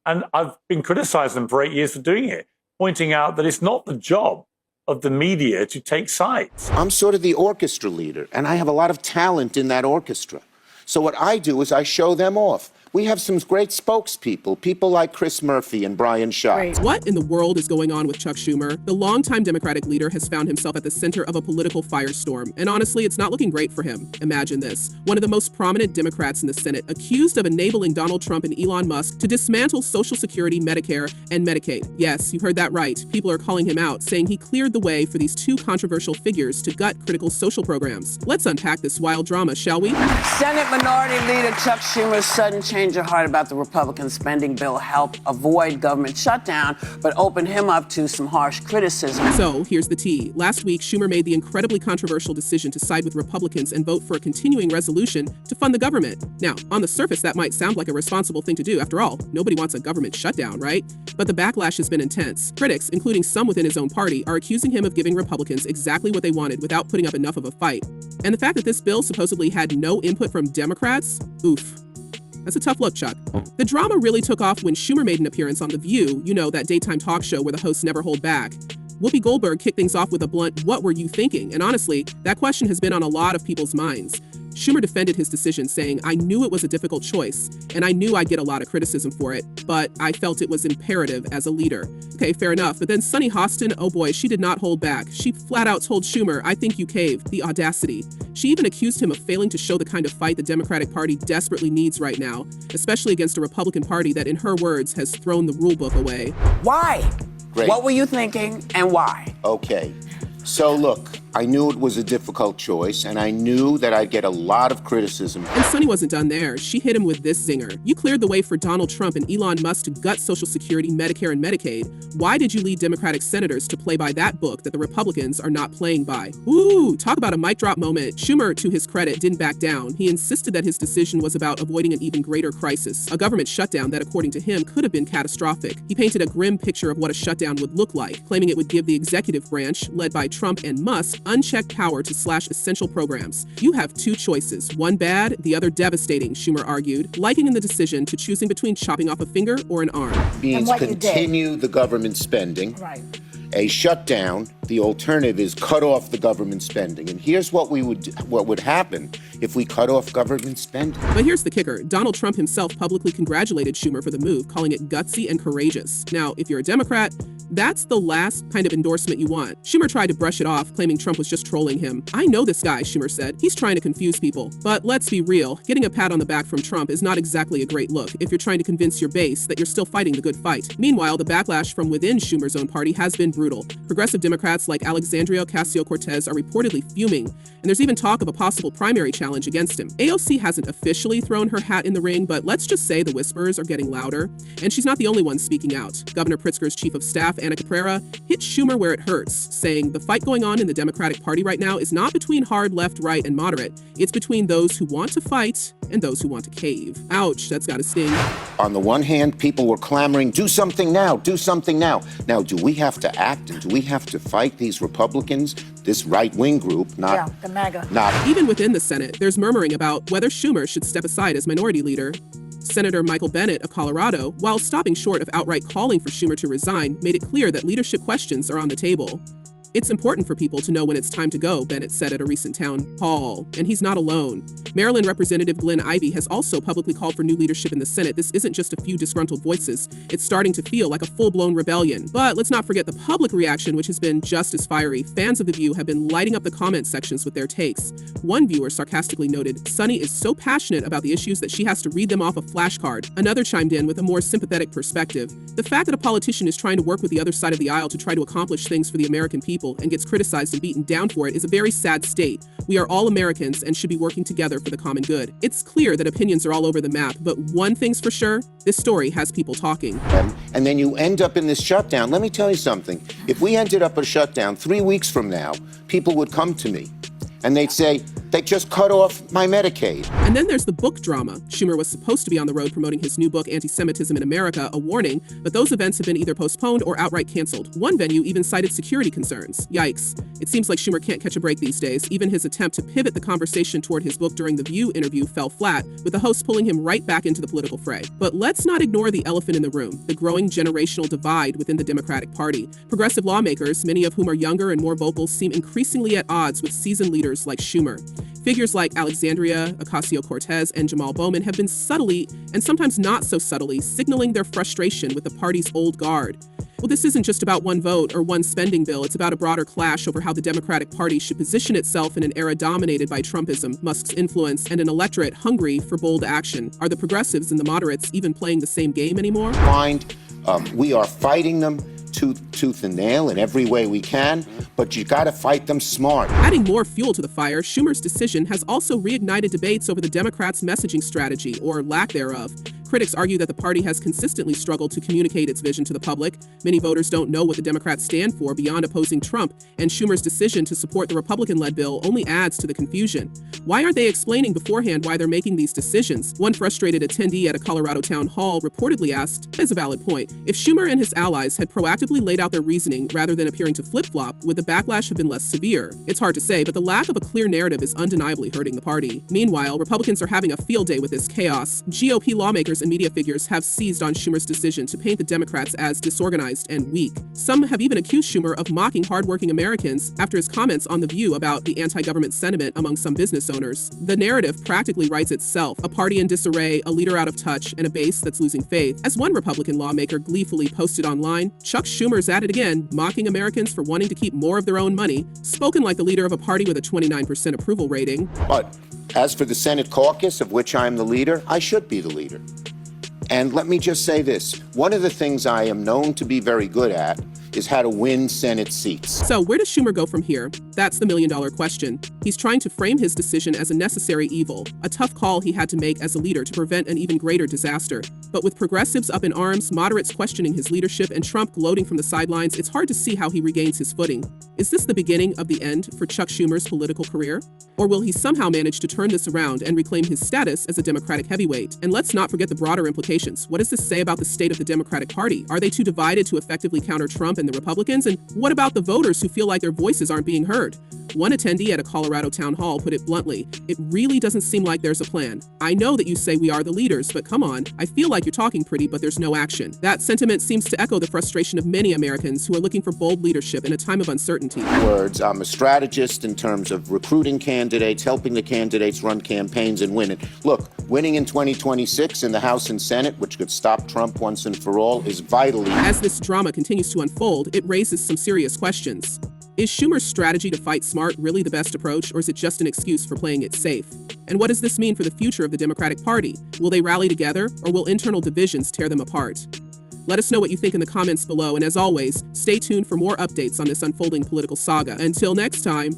And I've been criticizing them for 8 years for doing it, pointing out that it's not the job of the media to take sides. I'm sort of the orchestra leader, and I have a lot of talent in that orchestra. So what I do is I show them off. We have some great spokespeople, people like Chris Murphy and Brian Shaw. What in the world is going on with Chuck Schumer? The longtime Democratic leader has found himself at the center of a political firestorm, and honestly, it's not looking great for him. Imagine this. One of the most prominent Democrats in the Senate accused of enabling Donald Trump and Elon Musk to dismantle Social Security, Medicare, and Medicaid. Yes, you heard that right. People are calling him out, saying he cleared the way for these two controversial figures to gut critical social programs. Let's unpack this wild drama, shall we? Senate Minority Leader Chuck Schumer's sudden change of heart about the Republican spending bill helped avoid government shutdown, but opened him up to some harsh criticism. So here's the tea. Last week, Schumer made the incredibly controversial decision to side with Republicans and vote for a continuing resolution to fund the government. Now, on the surface, that might sound like a responsible thing to do. After all, nobody wants a government shutdown, right? But the backlash has been intense. Critics, including some within his own party, are accusing him of giving Republicans exactly what they wanted without putting up enough of a fight. And the fact that this bill supposedly had no input from Democrats? Oof. That's a tough look, Chuck. The drama really took off when Schumer made an appearance on The View, you know, that daytime talk show where the hosts never hold back. Whoopi Goldberg kicked things off with a blunt, "What were you thinking?" And honestly, that question has been on a lot of people's minds. Schumer defended his decision, saying, "I knew it was a difficult choice, and I knew I'd get a lot of criticism for it, but I felt it was imperative as a leader." Okay, fair enough. But then Sunny Hostin, oh boy, she did not hold back. She flat out told Schumer, "I think you caved." The audacity. She even accused him of failing to show the kind of fight the Democratic Party desperately needs right now, especially against a Republican Party that, in her words, has thrown the rule book away. Why? Great. What were you thinking and why? Okay. So look, I knew it was a difficult choice, and I knew that I'd get a lot of criticism. And Sunny wasn't done there. She hit him with this zinger. "You cleared the way for Donald Trump and Elon Musk to gut Social Security, Medicare, and Medicaid. Why did you lead Democratic senators to play by that book that the Republicans are not playing by?" Ooh, talk about a mic drop moment. Schumer, to his credit, didn't back down. He insisted that his decision was about avoiding an even greater crisis, a government shutdown that, according to him, could have been catastrophic. He painted a grim picture of what a shutdown would look like, claiming it would give the executive branch, led by Trump and Musk, unchecked power to slash essential programs. "You have two choices, one bad, the other devastating," Schumer argued, likening the decision to choosing between chopping off a finger or an arm. Means continue the government spending. Right. A shutdown, the alternative is cut off the government spending. And here's what would happen if we cut off government spending. But here's the kicker. Donald Trump himself publicly congratulated Schumer for the move, calling it gutsy and courageous. Now, if you're a Democrat, that's the last kind of endorsement you want. Schumer tried to brush it off, claiming Trump was just trolling him. "I know this guy," Schumer said. "He's trying to confuse people." But let's be real. Getting a pat on the back from Trump is not exactly a great look if you're trying to convince your base that you're still fighting the good fight. Meanwhile, the backlash from within Schumer's own party has been brutal. Progressive Democrats like Alexandria Ocasio-Cortez are reportedly fuming, and there's even talk of a possible primary challenge against him. AOC hasn't officially thrown her hat in the ring, but let's just say the whispers are getting louder. And she's not the only one speaking out. Governor Pritzker's chief of staff, Anna Caprara, hit Schumer where it hurts, saying the fight going on in the Democratic Party right now is not between hard, left, right, and moderate. It's between those who want to fight and those who want to cave. Ouch, that's gotta sting. On the one hand, people were clamoring, "Do something now, do something now." Now, do we have to act and do we have to fight these Republicans, this right-wing group, the MAGA. Even within the Senate, there's murmuring about whether Schumer should step aside as minority leader. Senator Michael Bennet of Colorado, while stopping short of outright calling for Schumer to resign, made it clear that leadership questions are on the table. "It's important for people to know when it's time to go," Bennett said at a recent town hall, and he's not alone. Maryland Representative Glenn Ivey has also publicly called for new leadership in the Senate. This isn't just a few disgruntled voices. It's starting to feel like a full-blown rebellion. But let's not forget the public reaction, which has been just as fiery. Fans of The View have been lighting up the comment sections with their takes. One viewer sarcastically noted, "Sunny is so passionate about the issues that she has to read them off a flashcard." Another chimed in with a more sympathetic perspective. "The fact that a politician is trying to work with the other side of the aisle to try to accomplish things for the American people and gets criticized and beaten down for it is a very sad state. We are all Americans and should be working together for the common good." It's clear that opinions are all over the map, but one thing's for sure, this story has people talking. And then you end up in this shutdown. Let me tell you something. If we ended up a shutdown 3 weeks from now, people would come to me and they'd say, They just cut off my Medicaid. And then there's the book drama. Schumer was supposed to be on the road promoting his new book, Anti-Semitism in America, A Warning, but those events have been either postponed or outright canceled. One venue even cited security concerns. Yikes. It seems like Schumer can't catch a break these days. Even his attempt to pivot the conversation toward his book during the View interview fell flat, with the host pulling him right back into the political fray. But let's not ignore the elephant in the room, the growing generational divide within the Democratic Party. Progressive lawmakers, many of whom are younger and more vocal, seem increasingly at odds with seasoned leaders like Schumer. Figures like Alexandria Ocasio-Cortez and Jamal Bowman have been subtly, and sometimes not so subtly, signaling their frustration with the party's old guard. Well, this isn't just about one vote or one spending bill. It's about a broader clash over how the Democratic Party should position itself in an era dominated by Trumpism, Musk's influence, and an electorate hungry for bold action. Are the progressives and the moderates even playing the same game anymore? We are fighting them tooth and nail in every way we can, but you got to fight them smart. Adding more fuel to the fire, Schumer's decision has also reignited debates over the Democrats' messaging strategy, or lack thereof. Critics argue that the party has consistently struggled to communicate its vision to the public. Many voters don't know what the Democrats stand for beyond opposing Trump, and Schumer's decision to support the Republican-led bill only adds to the confusion. Why aren't they explaining beforehand why they're making these decisions? One frustrated attendee at a Colorado town hall reportedly asked, as a valid point, if Schumer and his allies had proactively laid out their reasoning rather than appearing to flip-flop, would the backlash have been less severe? It's hard to say, but the lack of a clear narrative is undeniably hurting the party. Meanwhile, Republicans are having a field day with this chaos. GOP lawmakers and media figures have seized on Schumer's decision to paint the Democrats as disorganized and weak. Some have even accused Schumer of mocking hardworking Americans after his comments on The View about the anti-government sentiment among some business owners. The narrative practically writes itself: a party in disarray, a leader out of touch, and a base that's losing faith. As one Republican lawmaker gleefully posted online, Chuck Schumer's at it again, mocking Americans for wanting to keep more of their own money, spoken like the leader of a party with a 29% approval rating. But as for the Senate caucus, of which I'm the leader, I should be the leader. And let me just say this. One of the things I am known to be very good at is how to win Senate seats. So where does Schumer go from here? That's the million-dollar question. He's trying to frame his decision as a necessary evil, a tough call he had to make as a leader to prevent an even greater disaster. But with progressives up in arms, moderates questioning his leadership, and Trump gloating from the sidelines, it's hard to see how he regains his footing. Is this the beginning of the end for Chuck Schumer's political career? Or will he somehow manage to turn this around and reclaim his status as a Democratic heavyweight? And let's not forget the broader implications. What does this say about the state of the Democratic Party? Are they too divided to effectively counter Trump and the Republicans? And what about the voters who feel like their voices aren't being heard? One attendee at a Colorado town hall put it bluntly: it really doesn't seem like there's a plan. I know that you say we are the leaders, but come on, I feel like you're talking pretty, but there's no action. That sentiment seems to echo the frustration of many Americans who are looking for bold leadership in a time of uncertainty. Words, I'm a strategist in terms of recruiting candidates, helping the candidates run campaigns and win it. Look, winning in 2026 in the House and Senate, which could stop Trump once and for all, is vitally... As this drama continues to unfold, it raises some serious questions. Is Schumer's strategy to fight smart really the best approach, or is it just an excuse for playing it safe? And what does this mean for the future of the Democratic Party? Will they rally together, or will internal divisions tear them apart? Let us know what you think in the comments below, and as always, stay tuned for more updates on this unfolding political saga. Until next time.